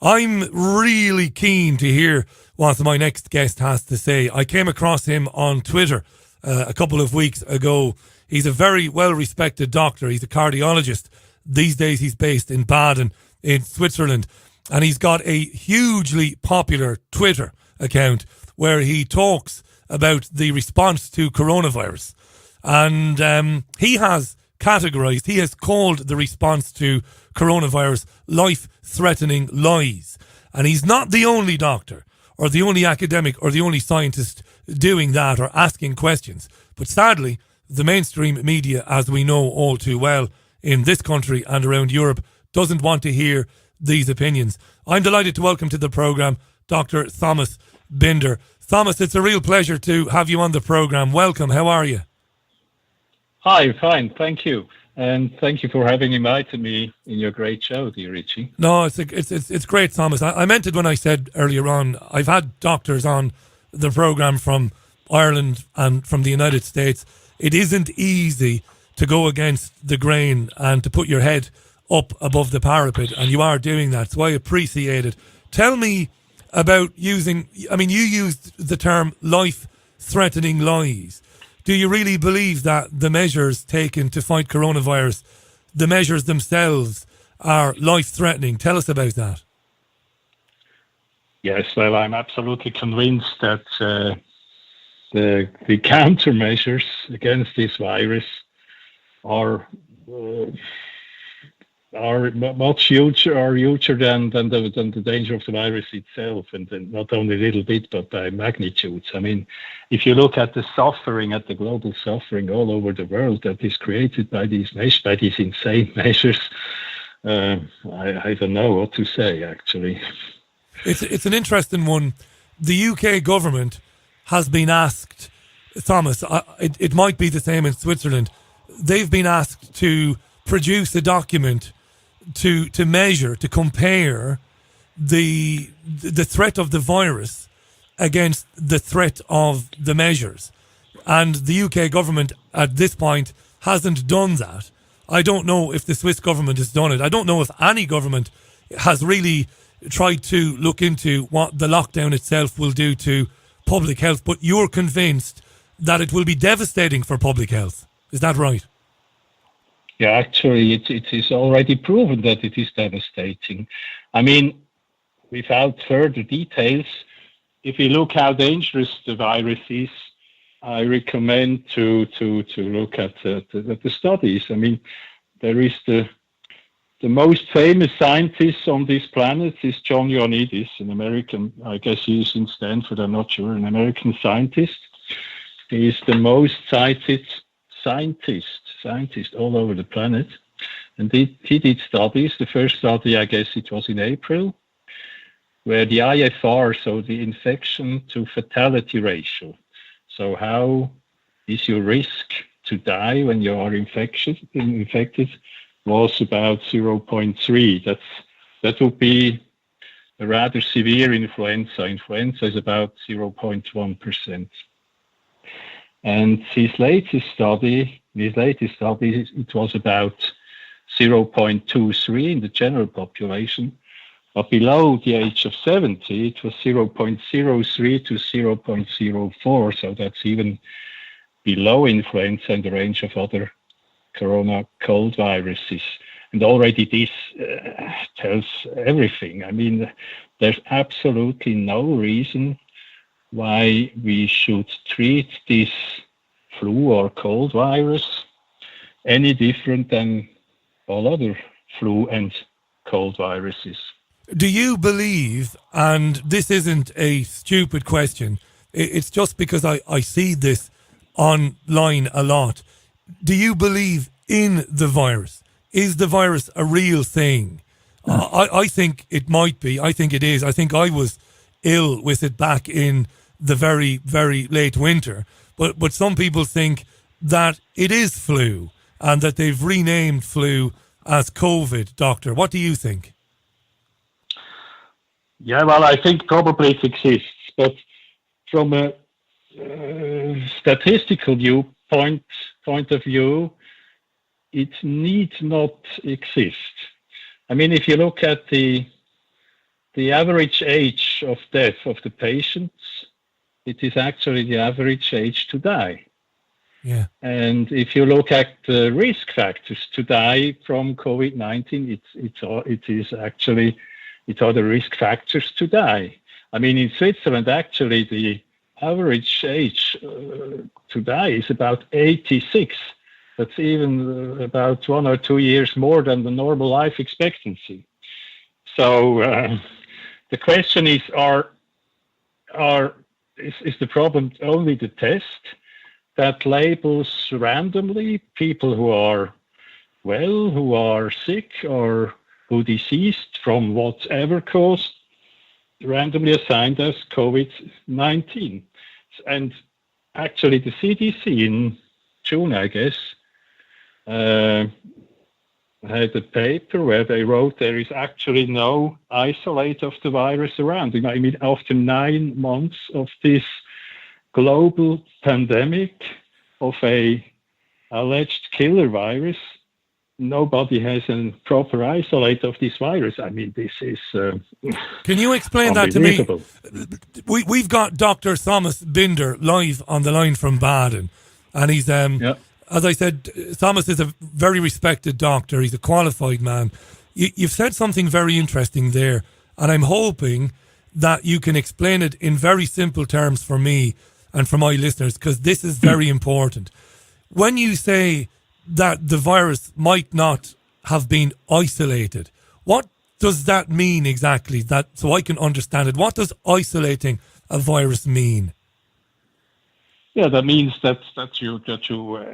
I'm really keen to hear what my next guest has to say. I came across him on Twitter a couple of weeks ago. He's a very well-respected doctor. He's a cardiologist. These days he's based in Baden in Switzerland. And he's got a hugely popular Twitter account where he talks about the response to coronavirus. And he has called the response to coronavirus life-threatening lies. And he's not the only doctor or the only academic or the only scientist doing that or asking questions. But sadly, the mainstream media, as we know all too well in this country and around Europe, doesn't want to hear these opinions. I'm delighted to welcome to the programme Dr. Thomas Binder. Thomas, it's a real pleasure to have you on the programme. Welcome. How are you? Hi, fine. Thank you. And thank you for having invited me in your great show, dear Richie. No, it's great, Thomas. I meant it when I said earlier on, I've had doctors on the programme from Ireland and from the United States. It isn't easy to go against the grain and to put your head up above the parapet, and you are doing that, so I appreciate it. Tell me about you used the term life-threatening lies. Do you really believe that the measures taken to fight coronavirus, the measures themselves, are life-threatening? Tell us about that. Yes, well, I'm absolutely convinced that the countermeasures against this virus are much huger than the danger of the virus itself, and then not only a little bit, but by magnitudes. I mean, if you look at the suffering, at the global suffering all over the world that is created by these insane measures, I don't know what to say, actually. It's an interesting one. The UK government has been asked, Thomas, it might be the same in Switzerland, they've been asked to produce a document to measure, to compare the threat of the virus against the threat of the measures. And the UK government at this point hasn't done that. I don't know if the Swiss government has done it. I don't know if any government has really tried to look into what the lockdown itself will do to public health, but you're convinced that it will be devastating for public health. Is that right? Yeah, actually, it is already proven that it is devastating. I mean, without further details, if you look how dangerous the virus is, I recommend to look at the studies. I mean, there is the most famous scientist on this planet is John Ioannidis, an American, I guess he is in Stanford, I'm not sure, an American scientist. He is the most cited scientist all over the planet. And he did studies. The first study, I guess it was in April, where the IFR, so the infection to fatality ratio. So how is your risk to die when you are infected was about 0.3. That would be a rather severe influenza. Influenza is about 0.1%. And his latest study, it was about 0.23 in the general population, but below the age of 70, it was 0.03 to 0.04, so that's even below influenza and the range of other corona cold viruses. And already this tells everything. I mean, there's absolutely no reason why we should treat this flu or cold virus any different than all other flu and cold viruses. Do you believe, and this isn't a stupid question, it's just because I see this online a lot, do you believe in the virus? Is the virus a real thing? I think it might be. I think it is. I think I was ill with it back in the very, very late winter. But some people think that it is flu and that they've renamed flu as COVID, Doctor. What do you think? Yeah, well, I think probably it exists. But from a statistical point of view, it need not exist. I mean, if you look at the the average age of death of the patients, it is actually the average age to die. Yeah. And if you look at the risk factors to die from COVID-19, it are the risk factors to die. I mean, in Switzerland, actually, the average age to die is about 86. That's even about 1 or 2 years more than the normal life expectancy. So the question is, is the problem only the test that labels randomly people who are well, who are sick, or who deceased from whatever cause, randomly assigned as COVID-19? And actually, the CDC in June, I guess, had a paper where they wrote there is actually no isolate of the virus around. I mean, after 9 months of this global pandemic of a alleged killer virus, nobody has a proper isolate of this virus. I mean, this is Can you explain that to me? We've got Dr. Thomas Binder live on the line from Baden, and he's as I said, Thomas is a very respected doctor. He's a qualified man. You've said something very interesting there, and I'm hoping that you can explain it in very simple terms for me and for my listeners, because this is very important. When you say that the virus might not have been isolated, what does that mean exactly? That so I can understand it. What does isolating a virus mean? Yeah, that means that you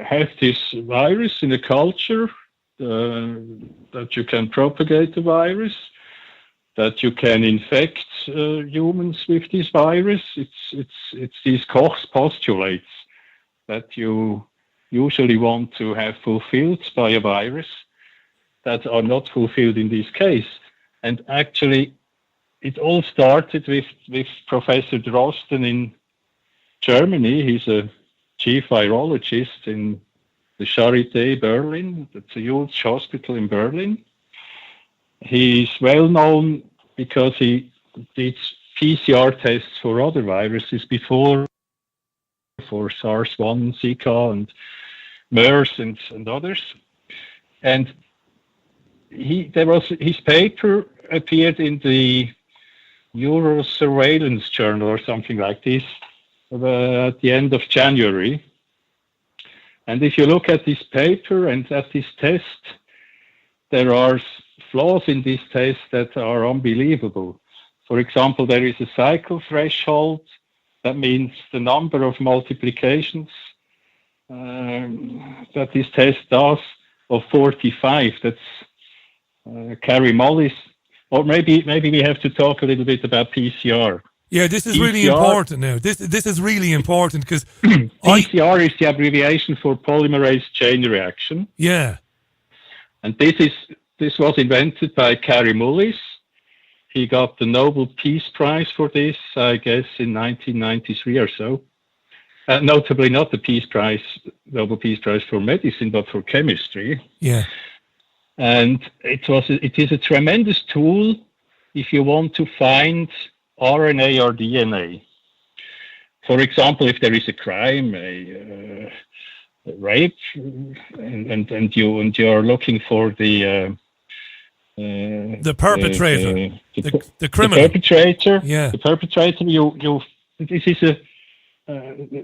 have this virus in a culture, that you can propagate the virus, that you can infect humans with this virus. It's these Koch's postulates that you usually want to have fulfilled by a virus that are not fulfilled in this case. And actually, it all started with Professor Drosten in Germany. He's a chief virologist in the Charité Berlin. That's a huge hospital in Berlin. He's well known because he did PCR tests for other viruses before, for SARS-1, Zika, and MERS, and others. And his paper appeared in the Eurosurveillance Journal or something like this at the end of January. And if you look at this paper and at this test, there are flaws in this test that are unbelievable. For example, there is a cycle threshold. That means the number of multiplications that this test does of 45. That's Carrie Mullis. Or maybe we have to talk a little bit about PCR. Yeah, this is really important now. This is really important because PCR is the abbreviation for polymerase chain reaction. Yeah. And this was invented by Carrie Mullis. He got the Nobel Peace Prize for this, I guess, in 1993 or so. Notably not the Nobel Peace Prize for medicine, but for chemistry. Yeah. And it is a tremendous tool if you want to find RNA or DNA. For example, if there is a crime, a rape, and you are looking for the perpetrator, the criminal, the perpetrator. Yeah. The perpetrator.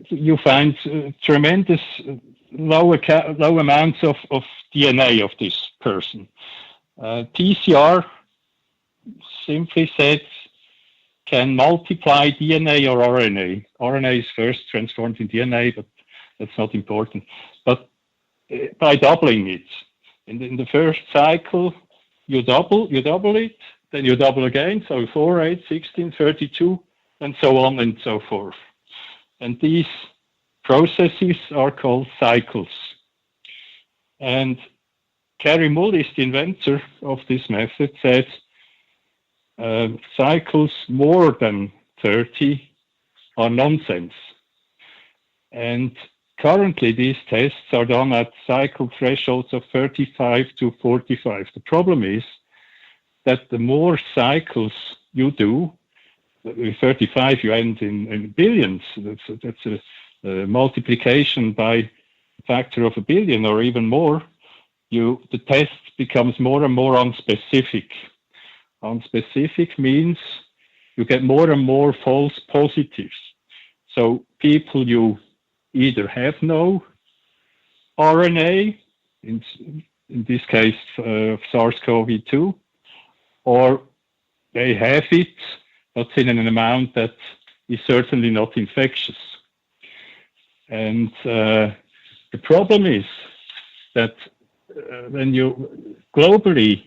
You find tremendous low amounts of DNA of this person. PCR, simply said, can multiply DNA or RNA. RNA is first transformed in DNA, but that's not important. But by doubling it, in the first cycle, you double it, then you double again, so 4, 8, 16, 32, and so on and so forth. And these processes are called cycles. And Carrie Mullis, the inventor of this method, said cycles more than 30 are nonsense. And currently these tests are done at cycle thresholds of 35 to 45. The problem is that the more cycles you do, with 35 you end in billions. That's a multiplication by a factor of a billion or even more. The test becomes more and more unspecific. Unspecific means you get more and more false positives. So people you either have no RNA, in this case SARS-CoV-2, or they have it, but in an amount that is certainly not infectious. And the problem is that globally,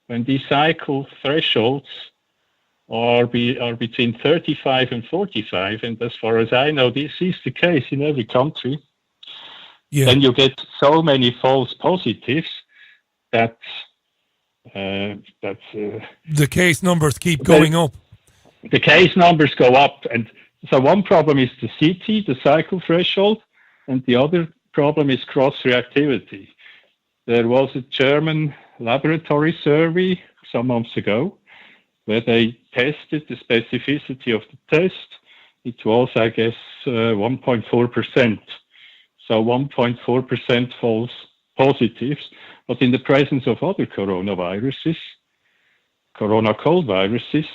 when these cycle thresholds are between 35 and 45, and as far as I know, this is the case in every country, then you get so many false positives that the case numbers keep going up. The case numbers go up, and so one problem is the CT, the cycle threshold, and the other problem is cross-reactivity. There was a German laboratory survey some months ago where they tested the specificity of the test. It was, I guess, 1.4%. So 1.4% false positives, but in the presence of other coronaviruses, corona cold viruses,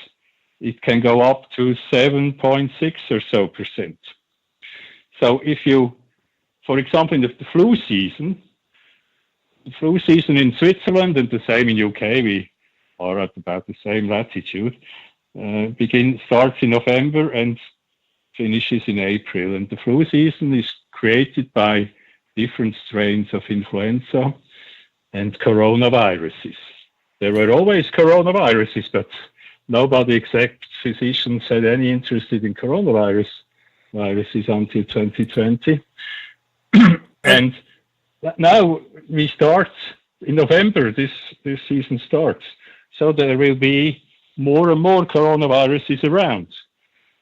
it can go up to 7.6 or so percent. So if you, for example, in the flu season in Switzerland and the same in UK, we are at about the same latitude, starts in November and finishes in April. And the flu season is created by different strains of influenza and coronaviruses. There were always coronaviruses, but nobody except physicians had any interest in viruses until 2020. And now we start in November, this season starts. So there will be more and more coronaviruses around.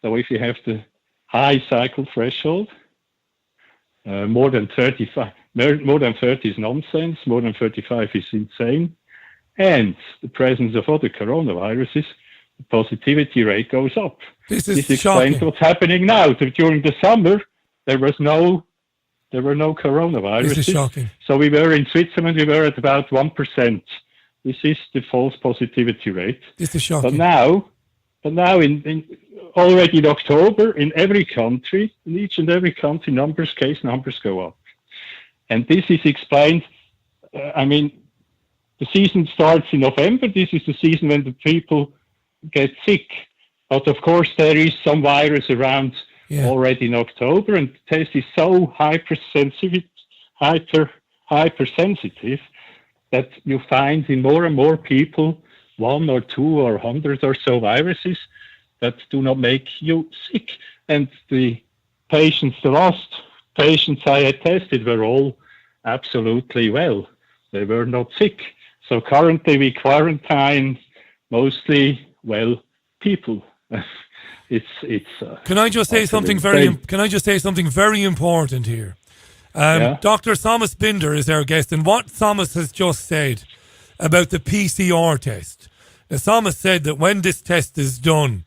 So if you have the high cycle threshold, more than 30 is nonsense, more than 35 is insane, and the presence of other coronaviruses, the positivity rate goes up. This explains shocking. What's happening now. During the summer, there were no coronaviruses. This is shocking. So we were in Switzerland, we were at about 1%. This is the false positivity rate. This is shocking. But now already in October, in every country, in each and every country, case numbers go up. And this is explained, the season starts in November. This is the season when the people get sick. But of course, there is some virus around already in October, and the test is so hypersensitive that you find in more and more people 1 or 2 or 100 or so viruses that do not make you sick. And the last patients I had tested were all absolutely well. They were not sick. So currently we quarantine mostly well people. Can I just say something very important here? Dr. Thomas Binder is our guest, and what Thomas has just said about the PCR test. Now, Thomas said that when this test is done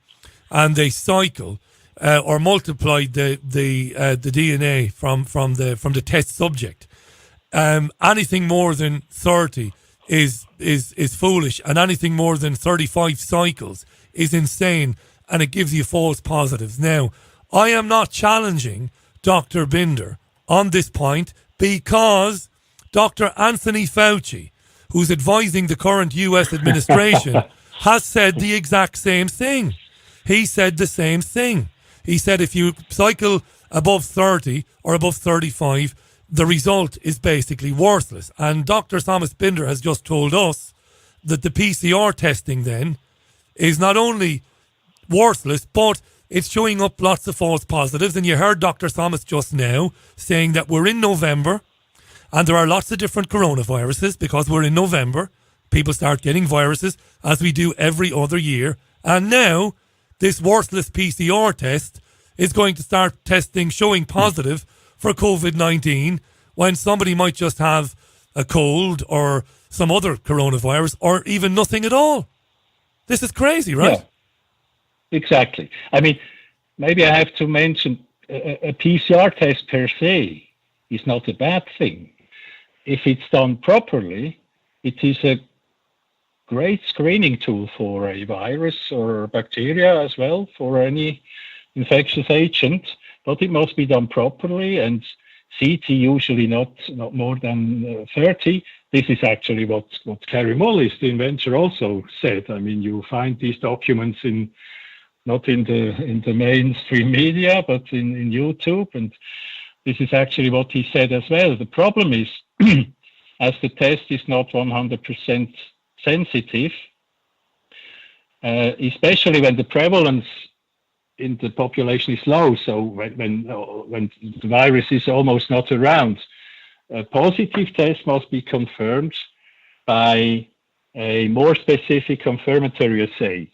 and they cycle or multiply the DNA from the test subject, anything more than 30 is foolish, and anything more than 35 cycles is insane, and it gives you false positives. Now, I am not challenging Dr. Binder on this point because Dr. Anthony Fauci, who's advising the current US administration, has said the exact same thing. He said the same thing. He said if you cycle above 30 or above 35, the result is basically worthless. And Dr. Thomas Binder has just told us that the PCR testing then is not only worthless, but it's showing up lots of false positives. And you heard Dr. Thomas just now saying that we're in November and there are lots of different coronaviruses because we're in November. People start getting viruses as we do every other year. And now this worthless PCR test is going to start showing positive for COVID-19 when somebody might just have a cold or some other coronavirus or even nothing at all. This is crazy, right? exactly. I mean, maybe I have to mention a PCR test per se is not a bad thing. If it's done properly, it is a great screening tool for a virus or bacteria as well, for any infectious agent, but it must be done properly, and CT usually not more than 30. This is actually what Gary Mullis, the inventor, also said. I mean, you find these documents not in the mainstream media, but in YouTube, and this is actually what he said as well. The problem is, as the test is not 100% sensitive, especially when the prevalence in the population is low, so when the virus is almost not around, a positive test must be confirmed by a more specific confirmatory assay.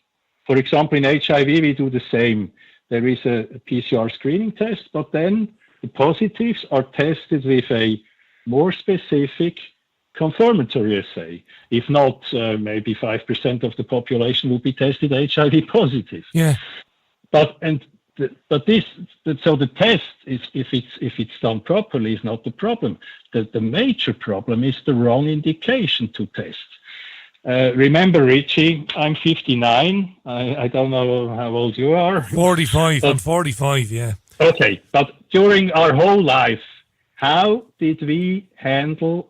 For example, in HIV, we do the same. There is a PCR screening test, but then the positives are tested with a more specific confirmatory assay. If not, maybe 5% of the population will be tested HIV positive. Yeah. So the test is, if it's done properly, is not the problem. The major problem is the wrong indication to test. Remember, Richie, I'm 59. I don't know how old you are. 45. I'm 45. Yeah. Okay, but during our whole life, how did we handle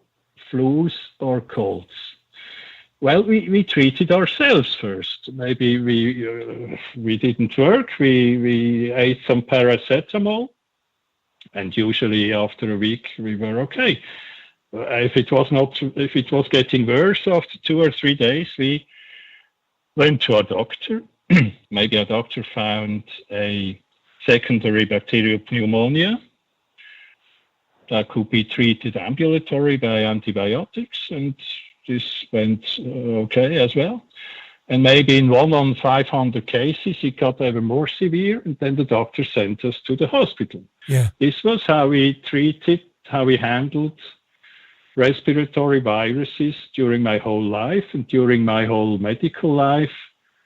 flus or colds? Well, we treated ourselves first. Maybe we didn't work. We ate some paracetamol, and usually after a week we were okay. If it was getting worse after 2 or 3 days, we went to a doctor. Maybe a doctor found a secondary bacterial pneumonia that could be treated ambulatory by antibiotics, and this went okay as well. And maybe in 1 on 500 cases, it got ever more severe, and then the doctor sent us to the hospital. Yeah. This was how we handled respiratory viruses during my whole life and during my whole medical life.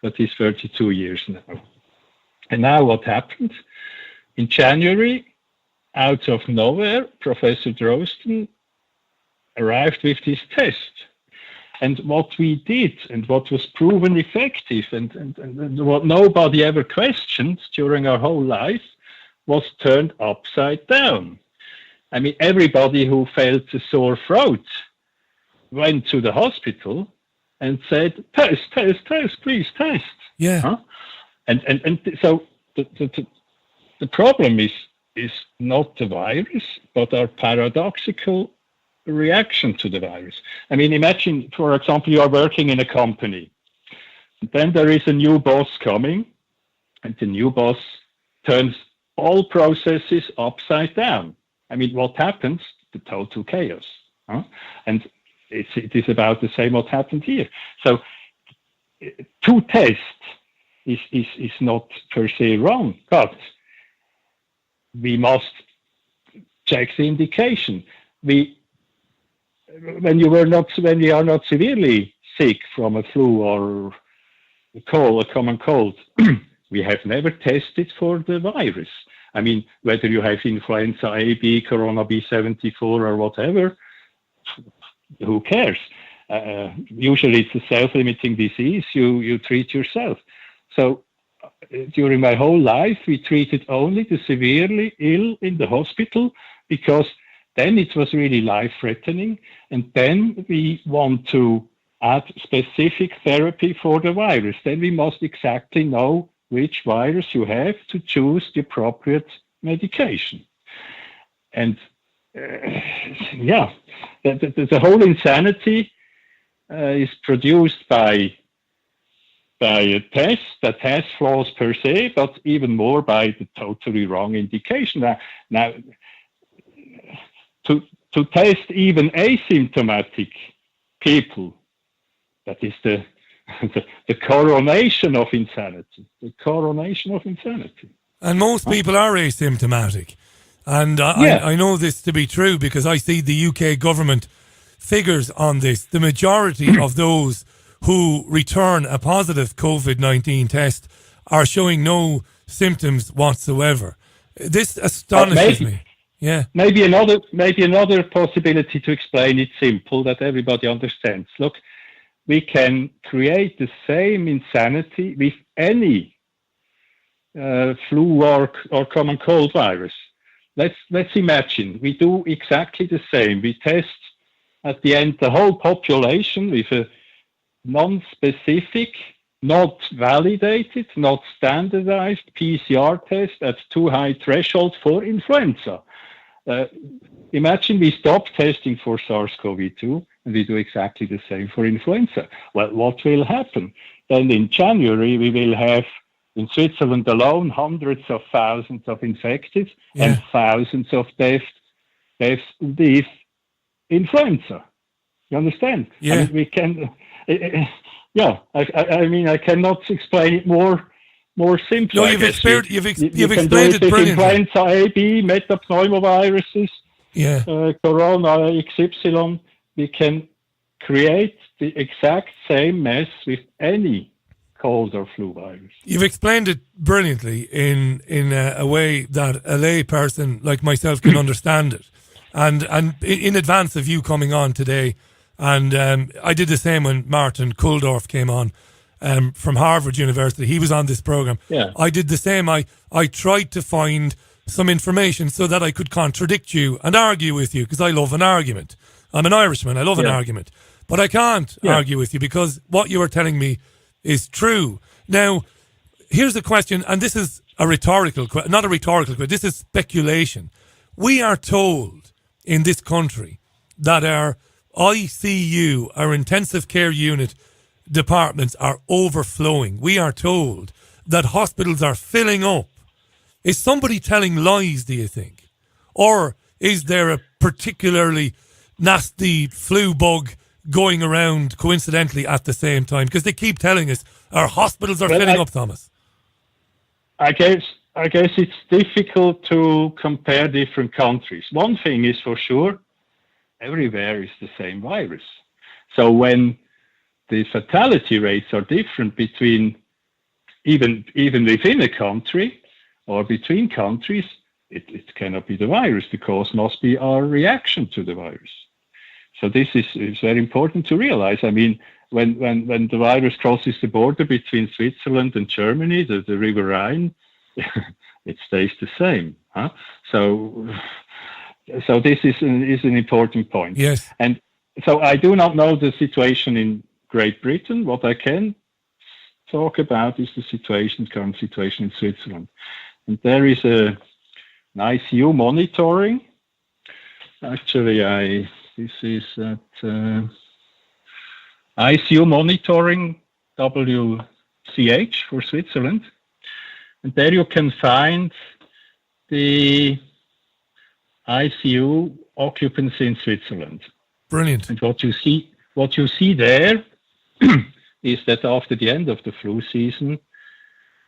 That is 32 years now. And now what happened? In January, out of nowhere, Professor Drosten arrived with this test. And what we did, and what was proven effective, and what nobody ever questioned during our whole life, was turned upside down. I mean, everybody who felt a sore throat went to the hospital and said, test, please test. Yeah. Huh? And so the problem is not the virus, but our paradoxical reaction to the virus. I mean, imagine, for example, you are working in a company. Then there is a new boss coming, and the new boss turns all processes upside down. I mean, what happens? The total chaos. Huh? And it is about the same what happened here. So to test is not per se wrong, but we must check the indication. When we are not severely sick from a flu or a common cold, we have never tested for the virus. I mean, whether you have influenza A, B, corona B74 or whatever, who cares? Usually it's a self-limiting disease. You treat yourself. So during my whole life, we treated only the severely ill in the hospital, because then it was really life-threatening. And then we want to add specific therapy for the virus. Then we must exactly know which virus you have to choose the appropriate medication. And the whole insanity is produced by a test that has flaws per se, but even more by the totally wrong indication. Now to test even asymptomatic people, that is the coronation of insanity. The coronation of insanity. And most people are asymptomatic. And I know this to be true because I see the UK government figures on this. The majority of those who return a positive COVID-19 test are showing no symptoms whatsoever. This astonishes me. Yeah. Maybe another possibility to explain it simple that everybody understands. Look, we can create the same insanity with any flu or common cold virus. Let's imagine we do exactly the same. We test at the end the whole population with a non-specific, not validated, not standardized PCR test at too high threshold for influenza. Imagine we stop testing for SARS-CoV-2 and we do exactly the same for influenza. Well, what will happen? Then in January, we will have in Switzerland alone hundreds of thousands of infected and thousands of deaths with influenza. You understand? Yeah. I mean, we can. I mean, I cannot explain it more simply. No, you've explained it brilliantly. Influenza A, B, metapneumoviruses, Corona XY. We can create the exact same mess with any cold or flu virus. You've explained it brilliantly in a way that a lay person like myself can understand it. And in advance of you coming on today, and I did the same when Martin Kulldorff came on from Harvard University. He was on this program. Yeah. I did the same. I tried to find some information so that I could contradict you and argue with you, because I love an argument. I'm an Irishman. I love an argument. But I can't argue with you because what you are telling me is true. Now, here's a question, and this is a rhetorical question, not a rhetorical question, this is speculation. We are told in this country that our ICU, our intensive care unit departments are overflowing. We are told that hospitals are filling up. Is somebody telling lies, do you think? Or is there a particularly nasty flu bug going around coincidentally at the same time? Because they keep telling us our hospitals are filling up, Thomas. I guess it's difficult to compare different countries. One thing is for sure, everywhere is the same virus. So when the fatality rates are different between even within a country or between countries, it cannot be the virus. The cause must be our reaction to the virus. So this is very important to realize. I mean, when the virus crosses the border between Switzerland and Germany, the River Rhine, it stays the same. Huh? So this is an important point. Yes. And so I do not know the situation in Great Britain. What I can talk about is the current situation in Switzerland. And there is an ICU monitoring. Actually, this is at ICU monitoring WCH for Switzerland. And there you can find the ICU occupancy in Switzerland. Brilliant. And what you see there is that after the end of the flu season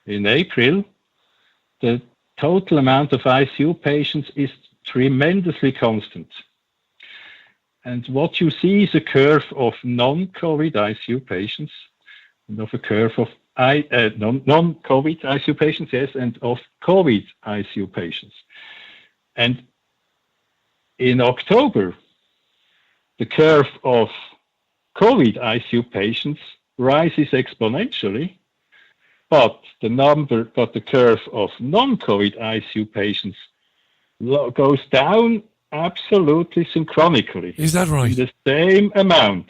in April, the total amount of ICU patients is tremendously constant. And what you see is a curve of non-COVID ICU patients and of a curve of non-COVID ICU patients, yes, and of COVID ICU patients. And in October, the curve of COVID ICU patients rises exponentially, but the curve of non-COVID ICU patients goes down absolutely synchronically. Is that right? The same amount.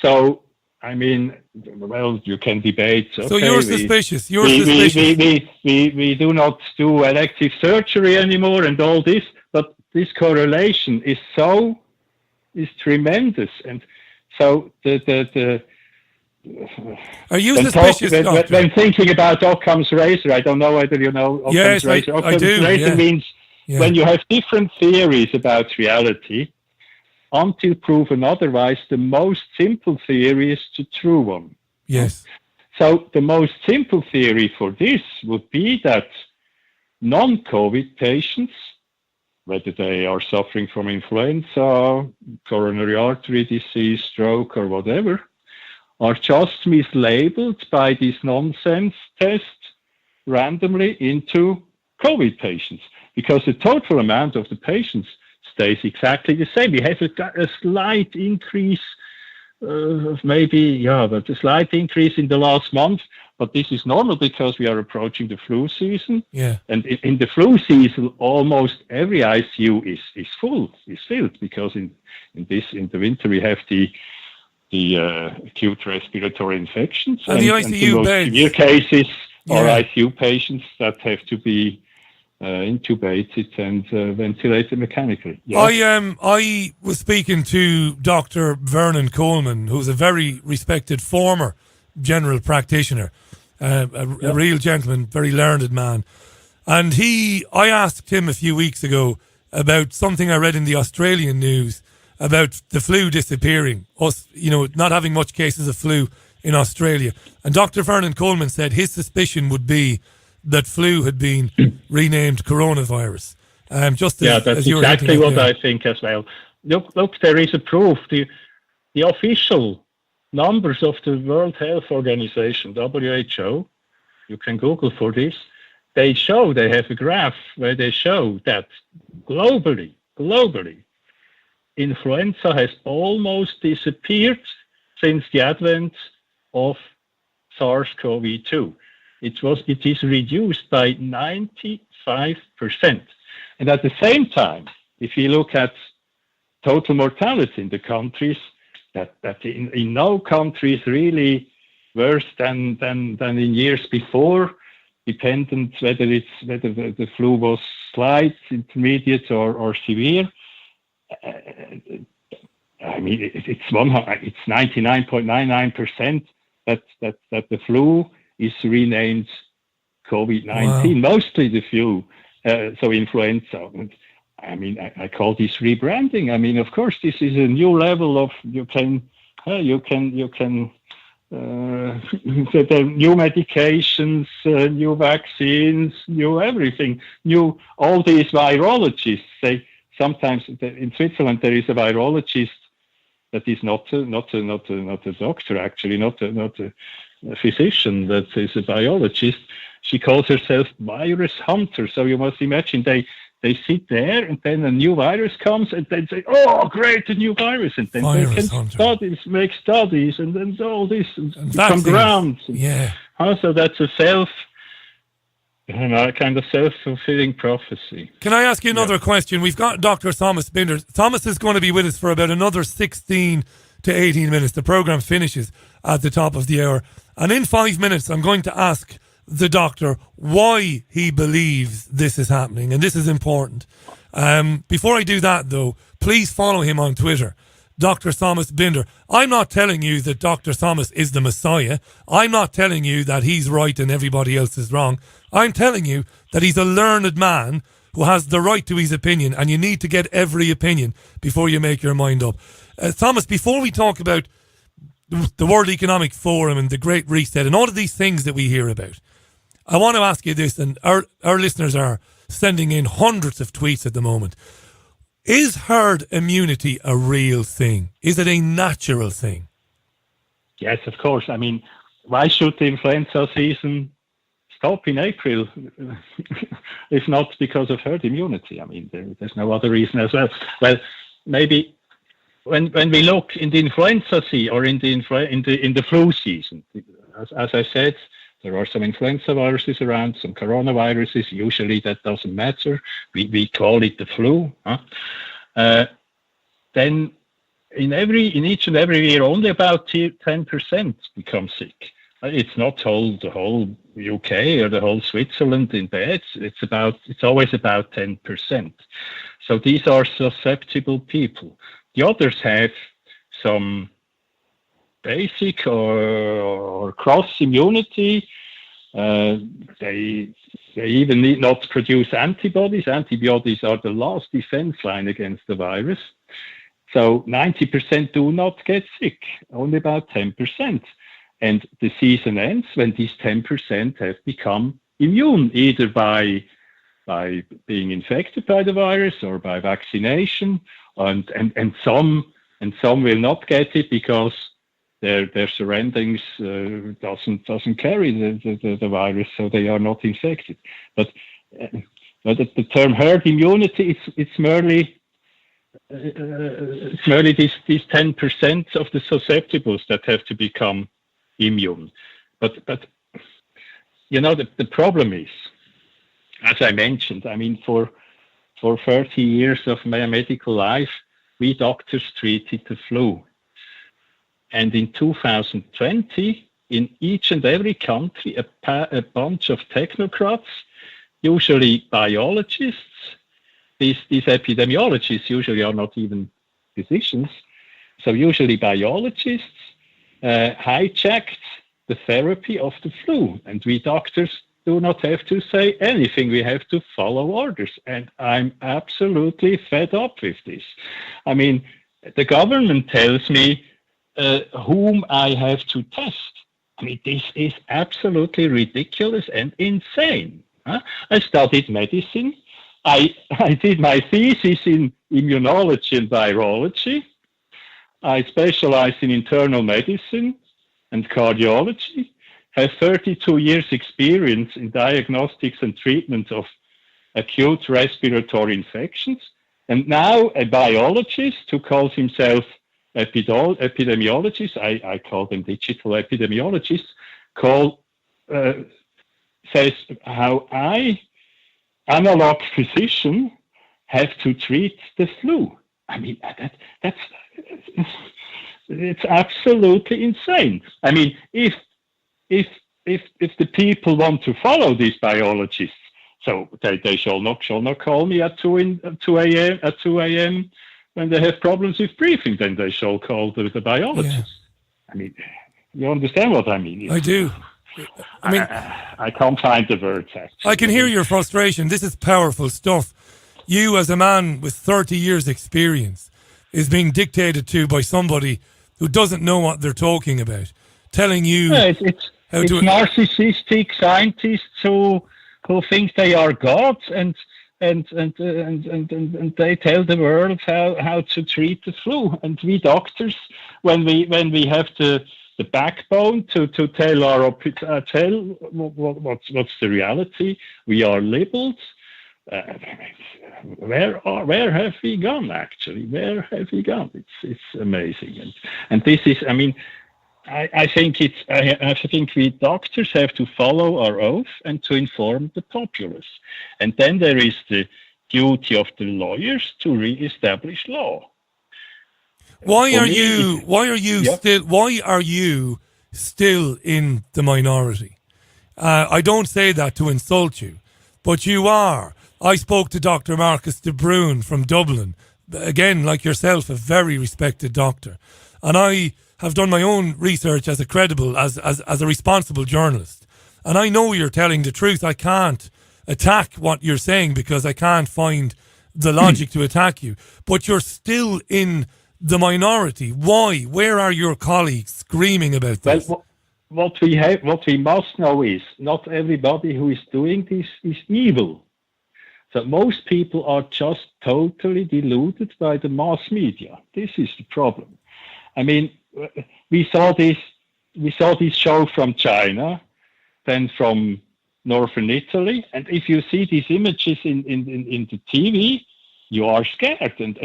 So, I mean, well, you can debate. Okay, so you're suspicious. We do not do elective surgery anymore and all this, but this correlation is tremendous. And so are you suspicious? When thinking about Occam's razor, I don't know whether you know Occam's razor. Occam's razor means when you have different theories about reality, until proven otherwise, the most simple theory is the true one. Yes. So the most simple theory for this would be that non-COVID patients, whether they are suffering from influenza, coronary artery disease, stroke, or whatever, are just mislabeled by this nonsense test randomly into COVID patients, because the total amount of the patients stays exactly the same. We have a slight increase, but a slight increase in the last month, but this is normal because we are approaching the flu season. Yeah. And in the flu season, almost every ICU is filled, because in the winter we have the acute respiratory infections, and the ICU most beds. severe cases are Yeah. ICU patients that have to be intubated and ventilated mechanically. Yeah. I was speaking to Dr. Vernon Coleman, who's a very respected former general practitioner, a real gentleman, very learned man. And I asked him a few weeks ago about something I read in the Australian news about the flu disappearing, not having much cases of flu in Australia. And Dr. Vernon Coleman said his suspicion would be that flu had been renamed coronavirus. That's exactly what I think as well. Look, there is a proof. The official numbers of the World Health Organization, WHO, you can Google for this, they have a graph where they show that globally, influenza has almost disappeared since the advent of SARS-CoV-2. It is reduced by 95%. And at the same time, if you look at total mortality in the countries, that in no country is really worse than in years before, dependent whether the flu was slight, intermediate, or severe. It's 99.99% that the flu is renamed COVID-19, mostly the flu, so influenza. I call this rebranding. Of course, this is a new level of the new medications, new vaccines, new everything, new all these virologists. Sometimes in Switzerland there is a virologist that is not a doctor, actually, not a physician, that is a biologist. She calls herself virus hunter. So you must imagine they sit there, and then a new virus comes, and then say, "Oh, great, a new virus!" And then virus they can make studies, and then all this, and some grounds. Yeah. So that's a kind of self-fulfilling prophecy. Can I ask you another question? We've got Dr. Thomas Binder. Thomas is going to be with us for about another 16 to 18 minutes. The program finishes at the top of the hour. And in 5 minutes, I'm going to ask the doctor why he believes this is happening. And this is important. Before I do that, though, please follow him on Twitter, Dr. Thomas Binder. I'm not telling you that Dr. Thomas is the Messiah. I'm not telling you that he's right and everybody else is wrong. I'm telling you that he's a learned man who has the right to his opinion, and you need to get every opinion before you make your mind up. Thomas, before we talk about the World Economic Forum and the Great Reset and all of these things that we hear about, I want to ask you this, and our listeners are sending in hundreds of tweets at the moment. Is herd immunity a real thing? Is it a natural thing? Yes, of course. Why should the influenza season stop in April if not because of herd immunity? There's no other reason as well. Well, maybe when we look in the influenza season or in the flu season, as I said, there are some influenza viruses around, some coronaviruses. Usually that doesn't matter. We call it the flu. Then in each and every year, only about 10% become sick. It's not the whole UK or the whole Switzerland in bed. It's always about 10%. So these are susceptible people. The others have some basic or cross immunity. They even need not produce antibodies. Antibodies are the last defense line against the virus. So 90% do not get sick, only about 10%. And the season ends when these 10% have become immune, either by being infected by the virus or by vaccination, and some will not get it because their surroundings doesn't carry the virus, so they are not infected. But the term herd immunity, it's merely these 10% of the susceptibles that have to become immune. But the problem is, as I mentioned, I mean, for 30 years of my medical life, we doctors treated the flu. And in 2020, in each and every country, a bunch of technocrats, usually biologists, these epidemiologists usually are not even physicians, so usually biologists hijacked the therapy of the flu. And we doctors do not have to say anything. We have to follow orders. And I'm absolutely fed up with this. I mean, the government tells me whom I have to test. I mean, this is absolutely ridiculous and insane. I studied medicine. I did my thesis in immunology and virology. I specialize in internal medicine and cardiology. Have 32 years experience in diagnostics and treatment of acute respiratory infections. And now a biologist who calls himself epidemiologist, I call them digital epidemiologists, says how I, analog physician, have to treat the flu. I mean, it's absolutely insane. I mean, if the people want to follow these biologists, so they shall not call me at 2 a.m. when they have problems with breathing, then they shall call the biologist. Yeah. I mean, you understand what I mean? I do. I mean, I can't find the words, actually. I can hear your frustration. This is powerful stuff. You, as a man with 30 years experience, is being dictated to by somebody who doesn't know what they're talking about, telling you it's narcissistic scientists who think they are gods and they tell the world how to treat the flu. And we doctors, when we have the backbone to tell what's the reality, we are labeled. Where have we gone? Actually, where have we gone? It's amazing, and this is. I mean, I think we doctors have to follow our oath and to inform the populace, and then there is the duty of the lawyers to re-establish law. Why are you still in the minority? I don't say that to insult you, but you are. I spoke to Dr. Marcus de Bruin from Dublin, again, like yourself, a very respected doctor, and I have done my own research as a responsible journalist, and I know you're telling the truth. I can't attack what you're saying because I can't find the logic to attack you, but you're still in the minority. Why? Where are your colleagues screaming about this? Well, what we must know is not everybody who is doing this is evil. So most people are just totally deluded by the mass media. This is the problem. I mean, we saw this show from China, then from northern Italy, and if you see these images in the TV, you are scared. And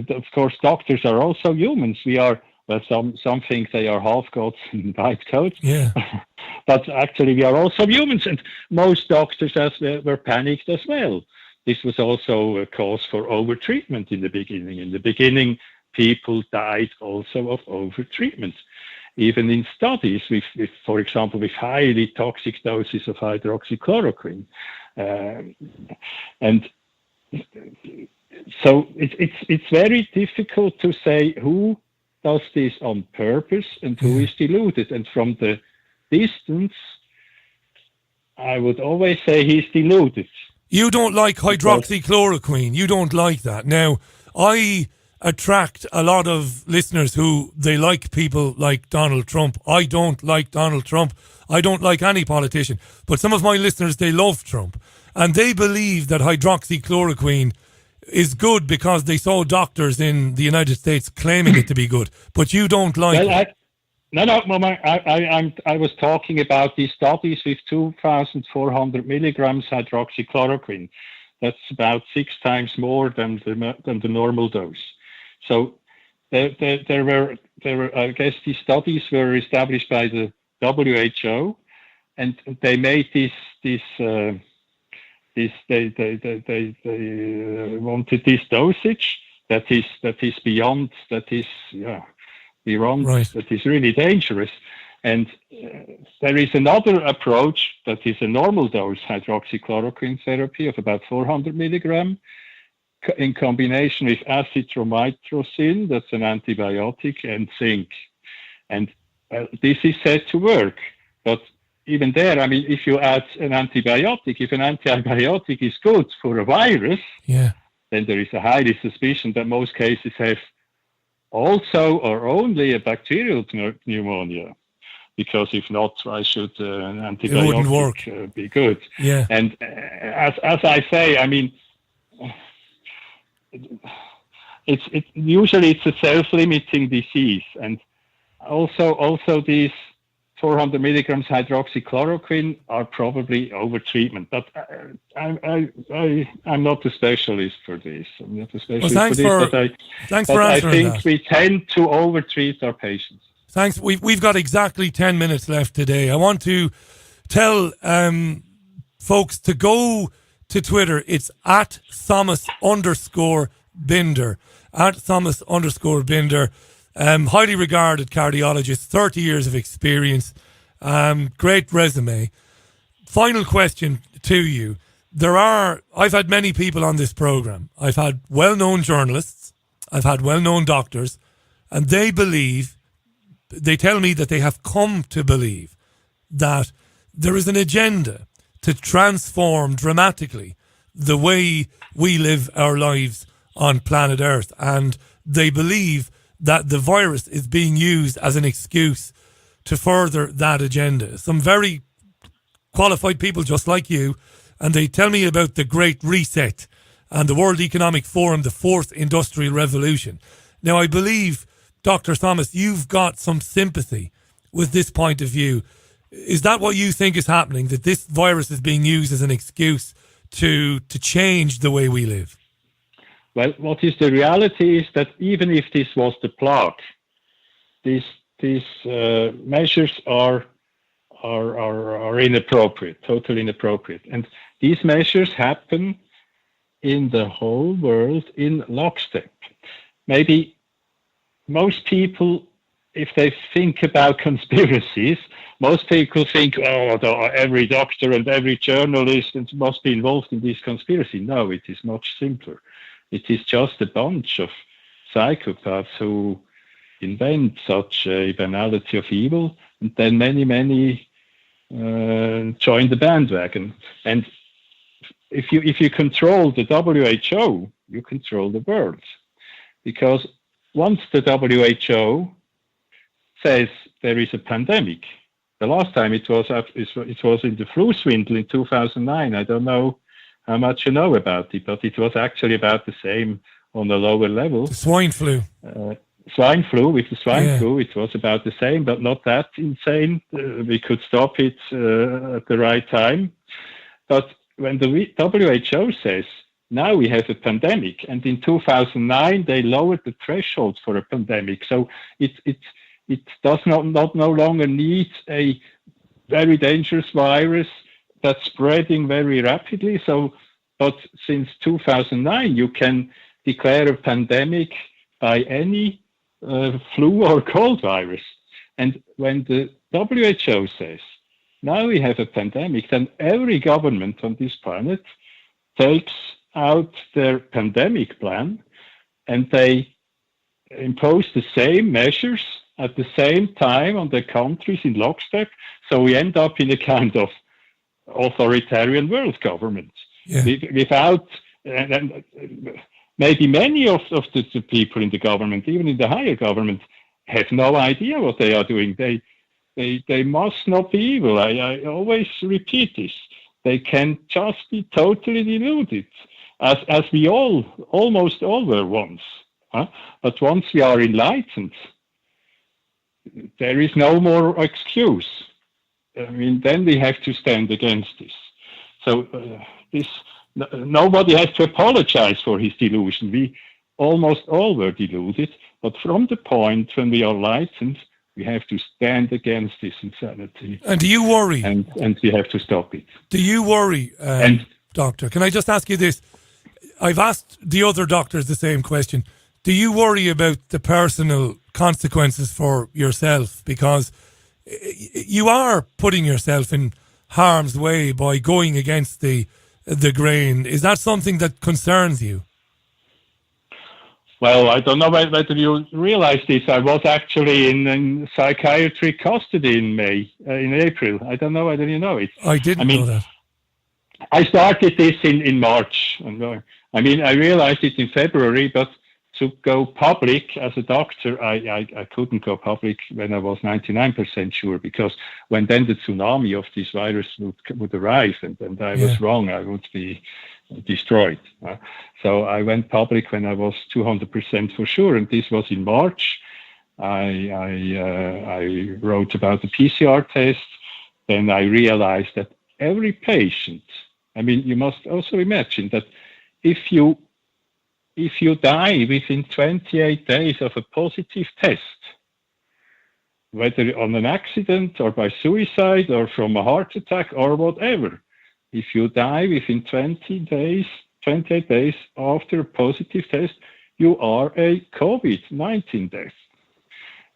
of course, doctors are also humans. We are, well, some think they are half gods in white coats. Yeah. But actually, we are also humans, and most doctors were panicked as well. This was also a cause for overtreatment in the beginning. In the beginning, people died also of overtreatment, even in studies with for example, with highly toxic doses of hydroxychloroquine. And so it's very difficult to say who does this on purpose and who is deluded. And from the distance, I would always say he's deluded. You don't like hydroxychloroquine. You don't like that. Now, I attract a lot of listeners who they like people like Donald Trump. I don't like Donald Trump. I don't like any politician. But some of my listeners, they love Trump. And they believe that hydroxychloroquine is good because they saw doctors in the United States claiming it to be good. But you don't like it. No, Mama, I was talking about these studies with 2,400 milligrams hydroxychloroquine. That's about 6 times more than the normal dose. So there were, I guess these studies were established by the WHO, and they made they wanted this dosage that is beyond, Right. that is really dangerous. And there is another approach that is a normal dose hydroxychloroquine therapy of about 400 milligram in combination with azithromycin, that's an antibiotic, and zinc. And this is said to work. But even there, I mean, if you add an antibiotic, if an antibiotic is good for a virus, then there is a highly suspicion that most cases have also or only a bacterial pneumonia. Because if not, why should an antibiotic be good? Yeah. And as I say, I mean, usually it's a self-limiting disease, and also these 400 milligrams hydroxychloroquine are probably over-treatment. But I'm not a specialist for this. I'm not a specialist thanks for answering I think we tend to over-treat our patients. Thanks. We've got exactly 10 minutes left today. I want to tell folks to go to Twitter. It's at Thomas_Binder. At Thomas_Binder. Highly regarded cardiologist, 30 years of experience. Great resume. Final question to you. I've had many people on this program. I've had well-known journalists. I've had well-known doctors. And they tell me that they have come to believe that there is an agenda to transform dramatically the way we live our lives on planet Earth. And they believe that the virus is being used as an excuse to further that agenda. Some very qualified people just like you, and they tell me about the Great Reset and the World Economic Forum, the Fourth Industrial Revolution. Now, I believe, Dr. Thomas, you've got some sympathy with this point of view. Is that what you think is happening, that this virus is being used as an excuse to change the way we live? Well, what is the reality is that even if this was the plot, these measures are inappropriate, totally inappropriate. And these measures happen in the whole world in lockstep. Maybe most people, if they think about conspiracies, most people think, every doctor and every journalist must be involved in this conspiracy. No, it is much simpler. It is just a bunch of psychopaths who invent such a banality of evil, and then many join the bandwagon. And if you control the WHO, you control the world, because once the WHO says there is a pandemic, the last time it was in the flu swindle in 2009. I don't know how much you know about it, but it was actually about the same on a lower level. The swine flu. With the swine flu, it was about the same, but not that insane. We could stop it at the right time. But when the WHO says, now we have a pandemic, and in 2009 they lowered the threshold for a pandemic, so it does no longer need a very dangerous virus that's spreading very rapidly. But since 2009, you can declare a pandemic by any flu or cold virus. And when the WHO says, now we have a pandemic, then every government on this planet takes out their pandemic plan, and they impose the same measures at the same time on the countries in lockstep. So we end up in a kind of authoritarian world government without, and maybe many of the people in the government, even in the higher government, have no idea what they are doing. They must not be evil. I always repeat this. They can just be totally deluded, as we almost all were once. But once we are enlightened, there is no more excuse. I mean, then we have to stand against this. So nobody has to apologize for his delusion. We almost all were deluded, but from the point when we are enlightened, we have to stand against this insanity. And do you worry? And we have to stop it. Do you worry, Doctor? Can I just ask you this? I've asked the other doctors the same question. Do you worry about the personal consequences for yourself? Because you are putting yourself in harm's way by going against the grain. Is that something that concerns you? Well, I don't know whether you realize this. I was actually in psychiatric custody in April. I don't know whether you know it. I didn't know that. I started this in March. I mean, I realized it in February, but to go public as a doctor, I couldn't go public when I was 99% sure, because when then the tsunami of this virus would arrive and I was wrong, I would be destroyed. So I went public when I was 200% for sure, and this was in March. I wrote about the PCR test. Then I realized that every patient, I mean, you must also imagine that if you die within 28 days of a positive test, whether on an accident or by suicide or from a heart attack or whatever, if you die within 28 days after a positive test, you are a COVID-19 death.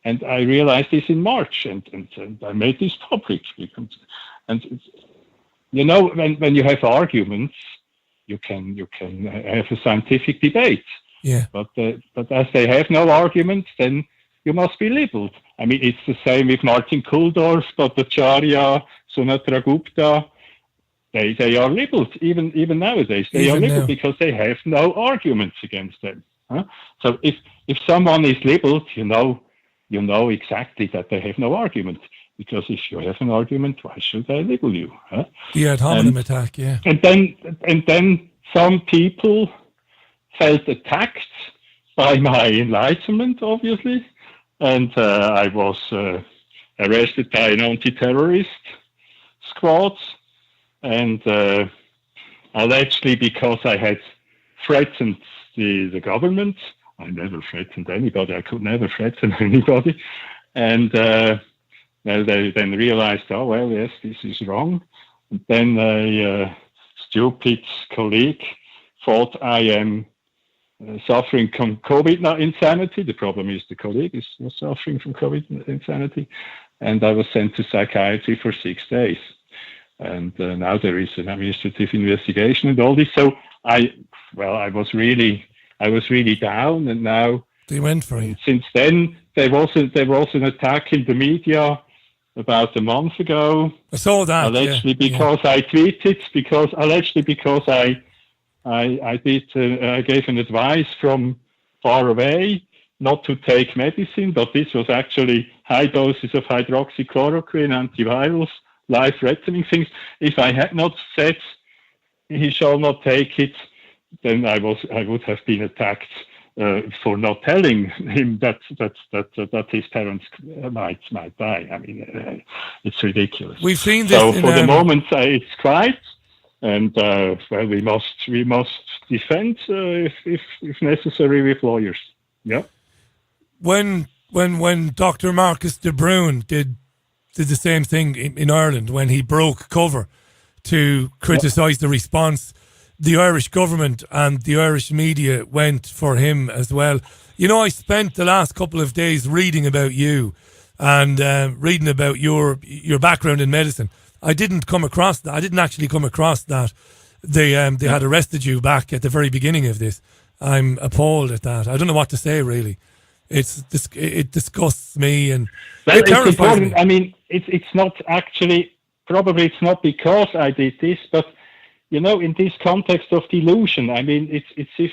And I realized this in March, and I made this public. And you know, when you have arguments, you can have a scientific debate. Yeah. But as they have no arguments, then you must be libeled. I mean, it's the same with Martin Kulldorff, Bhattacharya, Sunatra Gupta. They are libeled even nowadays. They are libeled because they have no arguments against them. So if someone is libeled, you know exactly that they have no argument. Because if you have an argument, why should I libel you? The ad hominem attack, yeah. And then some people felt attacked by my enlightenment, obviously, and I was arrested by an anti-terrorist squad, and allegedly because I had threatened the government. I never threatened anybody. I could never threaten anybody, and they then realized, oh, well, yes, this is wrong. And then a stupid colleague thought I am suffering from COVID insanity. The problem is the colleague is suffering from COVID insanity. And I was sent to psychiatry for 6 days. And now there is an administrative investigation and all this. So I was really down. And now they went for you. Since then, there was an attack in the media about a month ago. I saw that. Allegedly because I tweeted, because I gave an advice from far away not to take medicine, but this was actually high doses of hydroxychloroquine, antivirals, life-threatening things. If I had not said he shall not take it, then I would have been attacked for not telling him that his parents might die. I mean, it's ridiculous. We've seen this. So for the moment, it's quiet, and we must defend if necessary with lawyers. Yeah. When Dr. Marcus de Bruin did the same thing in Ireland, when he broke cover to criticise the response, the Irish government and the Irish media went for him as well. You know, I spent the last couple of days reading about you and reading about your background in medicine. I didn't come across that. I didn't actually come across that they had arrested you back at the very beginning of this. I'm appalled at that. I don't know what to say, really. It disgusts me and it terrifies me. I mean, it's not actually, probably it's not because I did this, but you know, in this context of delusion, I mean, it's if,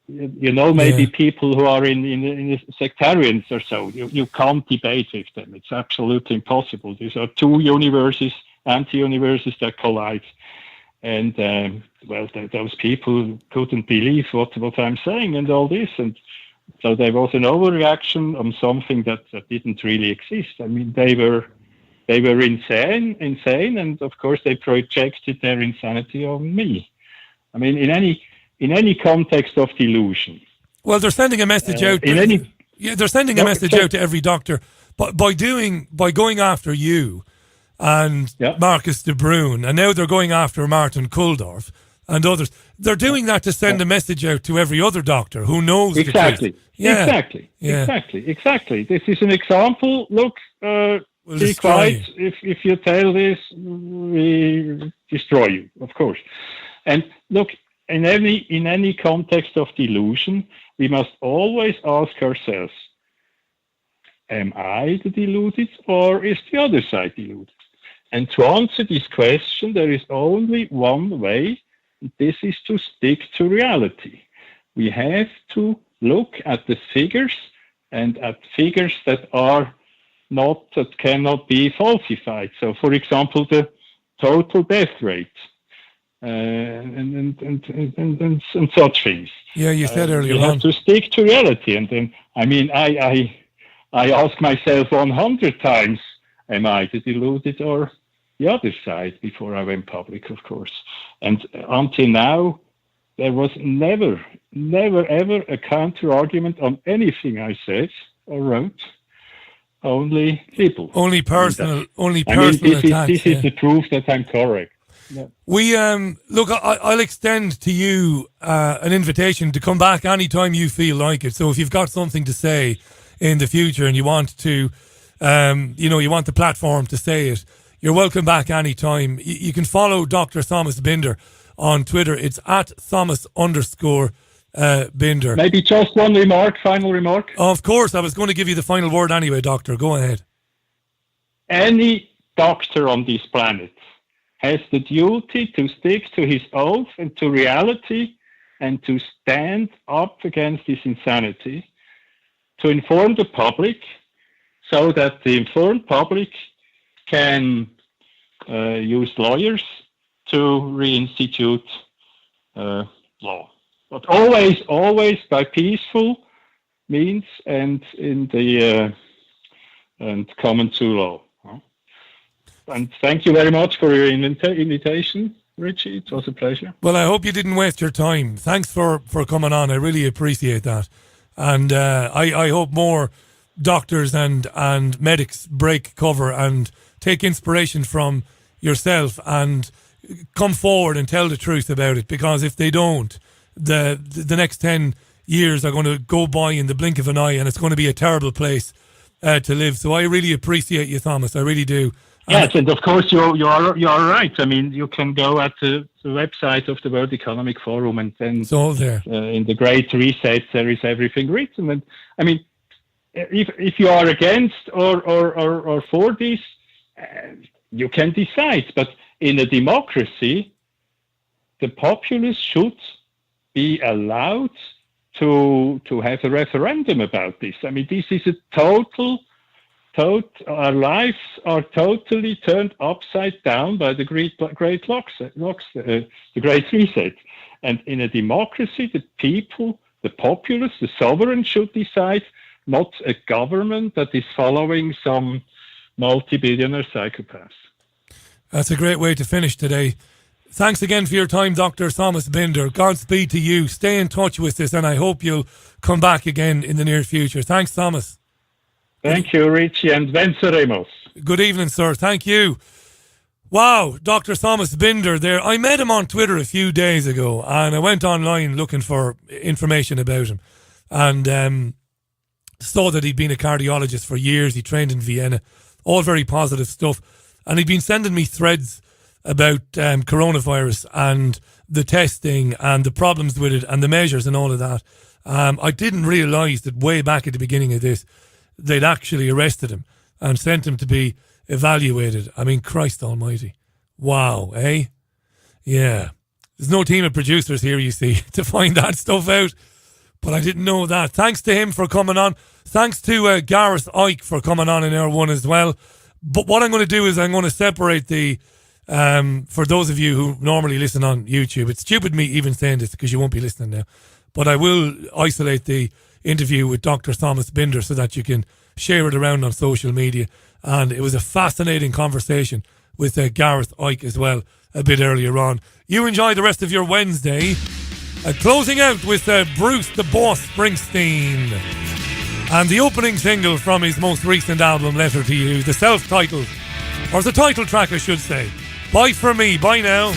you know, maybe people who are in sectarians or so, you can't debate with them. It's absolutely impossible. These are two universes, anti-universes that collide. And, those people couldn't believe what I'm saying and all this. And So there was an overreaction on something that didn't really exist. I mean, they were insane, and of course they projected their insanity on me. I mean, in any context of delusion. Well, they're sending a message out. They're sending a message out to every doctor, but by going after you and Marcus de Bruin, and now they're going after Martin Kulldorff and others. They're doing that to send a message out to every other doctor who knows exactly. the truth. Yeah. Exactly. This is an example. Look, be quiet. If you tell this, we destroy you, of course. And look, in any context of delusion, we must always ask ourselves, am I the deluded or is the other side deluded? And to answer this question, there is only one way. This is to stick to reality. We have to look at the figures and at figures that cannot be falsified. So, for example, the total death rate and such things. Yeah, you said earlier on. You have to stick to reality. And then, I mean, I ask myself 100 times, am I the deluded or the other side before I went public, of course. And until now, there was never, ever a counter-argument on anything I said or wrote. Only people. Only personal attacks. This is the proof that I'm correct. Yeah. We look. I'll extend to you an invitation to come back anytime you feel like it. So if you've got something to say in the future and you want to, you want the platform to say it, you're welcome back anytime. You can follow Dr. Thomas Binder on Twitter. It's at Thomas_Binder. Maybe just one final remark. Of course, I was going to give you the final word anyway, Doctor. Go ahead. Any doctor on this planet has the duty to stick to his oath and to reality and to stand up against this insanity, to inform the public so that the informed public can use lawyers to reinstitute law. But always by peaceful means and in the and common to law. And thank you very much for your invitation, Richie. It was a pleasure. Well, I hope you didn't waste your time. Thanks for coming on. I really appreciate that. And I hope more doctors and medics break cover and take inspiration from yourself and come forward and tell the truth about it. Because if they don't, the next 10 years are going to go by in the blink of an eye, and it's going to be a terrible place to live. So I really appreciate you, Thomas. I really do. Yes, and of course you are right. I mean, you can go at the website of the World Economic Forum, and then it's all there. In the Great Reset, there is everything written. And I mean, if you are against or for this, you can decide. But in a democracy, the populace should be allowed to have a referendum about this. I mean, this is a our lives are totally turned upside down by the Great Reset. And in a democracy, the people, the populace, the sovereign should decide, not a government that is following some multi-billionaire psychopath. That's a great way to finish today. Thanks again for your time, Dr. Thomas Binder. Godspeed to you. Stay in touch with us, and I hope you'll come back again in the near future. Thanks, Thomas. Thank you, Richie, and venceremos. Good evening, sir. Thank you. Wow, Dr. Thomas Binder there. I met him on Twitter a few days ago, and I went online looking for information about him, and saw that he'd been a cardiologist for years. He trained in Vienna. All very positive stuff. And he'd been sending me threads about coronavirus and the testing and the problems with it and the measures and all of that. I didn't realise that way back at the beginning of this, they'd actually arrested him and sent him to be evaluated. I mean, Christ almighty. Wow, eh? Yeah. There's no team of producers here, you see, to find that stuff out. But I didn't know that. Thanks to him for coming on. Thanks to Gareth Ike for coming on in hour one as well. But what I'm going to do is I'm going to separate the... for those of you who normally listen on YouTube, it's stupid me even saying this because you won't be listening now. But I will isolate the interview with Dr. Thomas Binder so that you can share it around on social media. And it was a fascinating conversation with Gareth Icke as well a bit earlier on. You enjoy the rest of your Wednesday. Closing out with Bruce the Boss Springsteen and the opening single from his most recent album, Letter to You, the self-titled, or the title track I should say. Bye for me, bye now.